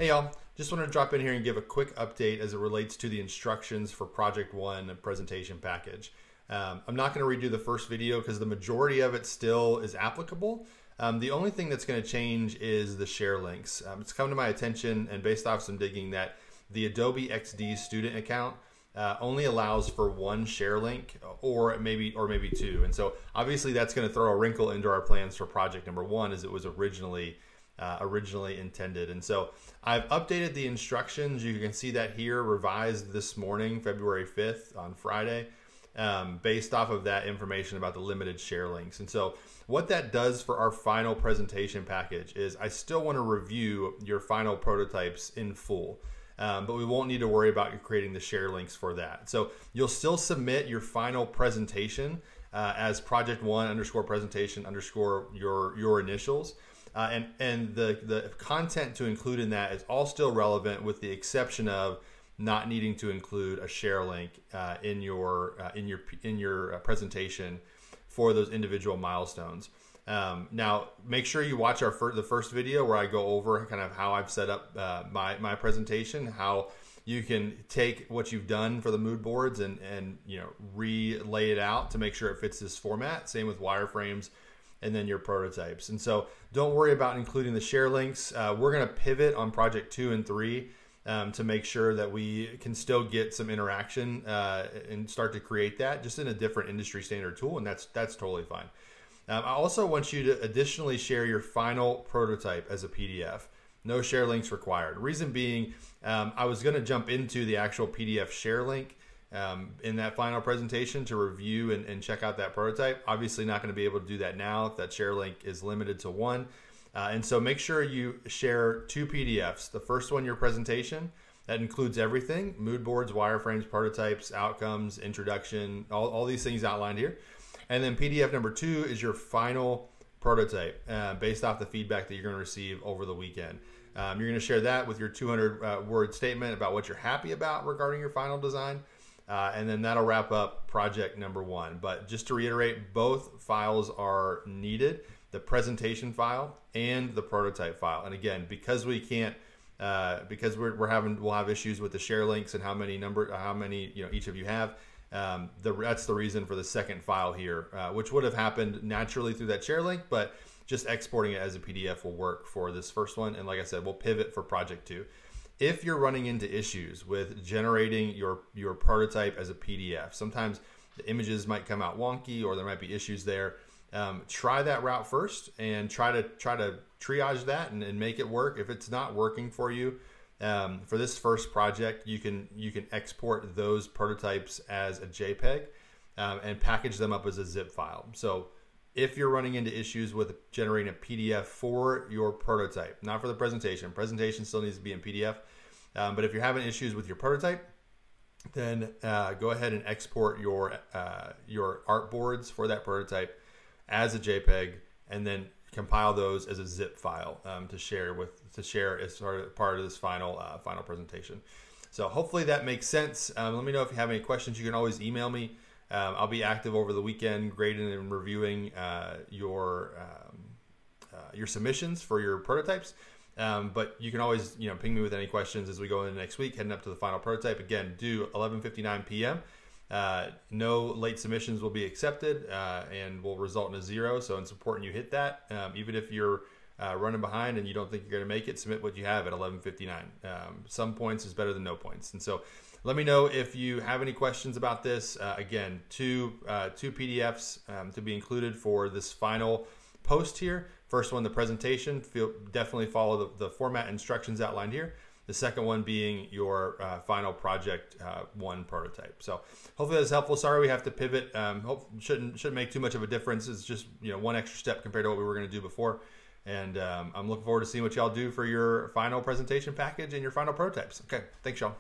Hey y'all, just wanted to drop in here and give a quick update as it relates to the instructions for Project 1 presentation package. I'm not going to redo the first video because the majority of it still is applicable. The only thing that's going to change is the share links. It's come to my attention and based off some digging that the GID-IXD student account only allows for one share link or maybe two. And so obviously that's going to throw a wrinkle into our plans for project number 1 as it was originally intended. And so I've updated the instructions. You can see that here revised this morning, February 5th on Friday, based off of that information about the limited share links. And so what that does for our final presentation package is I still want to review your final prototypes in full. But we won't need to worry about creating the share links for that. So you'll still submit your final presentation as project 1 _ presentation _ your initials. And the content to include in that is all still relevant with the exception of not needing to include a share link in your presentation for those individual milestones. Now, make sure you watch the first video where I go over kind of how I've set up my presentation, how you can take what you've done for the mood boards and relay it out to make sure it fits this format. Same with wireframes and then your prototypes. And so don't worry about including the share links. We're going to pivot on project 2 and 3 to make sure that we can still get some interaction and start to create that just in a different industry standard tool. And that's totally fine. I also want you to additionally share your final prototype as a PDF. No share links required. Reason being, I was going to jump into the actual PDF share link in that final presentation to review and check out that prototype. Obviously not going to be able to do that now if that share link is limited to 1. And so make sure you share 2 PDFs. The first one, your presentation, that includes everything: mood boards, wireframes, prototypes, outcomes, introduction, all these things outlined here. And then PDF number 2 is your final prototype based off the feedback that you're going to receive over the weekend. You're going to share that with your 200 word statement about what you're happy about regarding your final design. And then that'll wrap up project number 1. But just to reiterate, both files are needed: the presentation file and the prototype file. And again, because we can't, because we'll have issues with the share links and how many each of you have. That's the reason for the second file here, which would have happened naturally through that share link, but just exporting it as a PDF will work for this first one. And like I said, we'll pivot for project 2. If you're running into issues with generating your prototype as a PDF, sometimes the images might come out wonky or there might be issues there. Try that route first and try to triage that and make it work. If it's not working for you, for this first project, you can export those prototypes as a JPEG and package them up as a zip file. So if you're running into issues with generating a PDF for your prototype, not for the presentation still needs to be in PDF. But if you're having issues with your prototype, then go ahead and export your artboards for that prototype as a JPEG, and then compile those as a zip file to share as part of this final presentation. So hopefully that makes sense. Let me know if you have any questions. You can always email me. I'll be active over the weekend, grading and reviewing your submissions for your prototypes. But you can always ping me with any questions as we go into next week, heading up to the final prototype. Again, due 11:59 p.m. No late submissions will be accepted and will result in a 0. So it's important you hit that. Even if you're running behind and you don't think you're going to make it, submit what you have at 11:59. Some points is better than no points. And so let me know if you have any questions about this. Again, two PDFs to be included for this final post here. First one, the presentation. Definitely follow the format instructions outlined here. The second one being your final project 1 prototype. So hopefully that's helpful. Sorry we have to pivot. Shouldn't make too much of a difference. It's just one extra step compared to what we were going to do before. And I'm looking forward to seeing what y'all do for your final presentation package and your final prototypes. Okay, thanks y'all.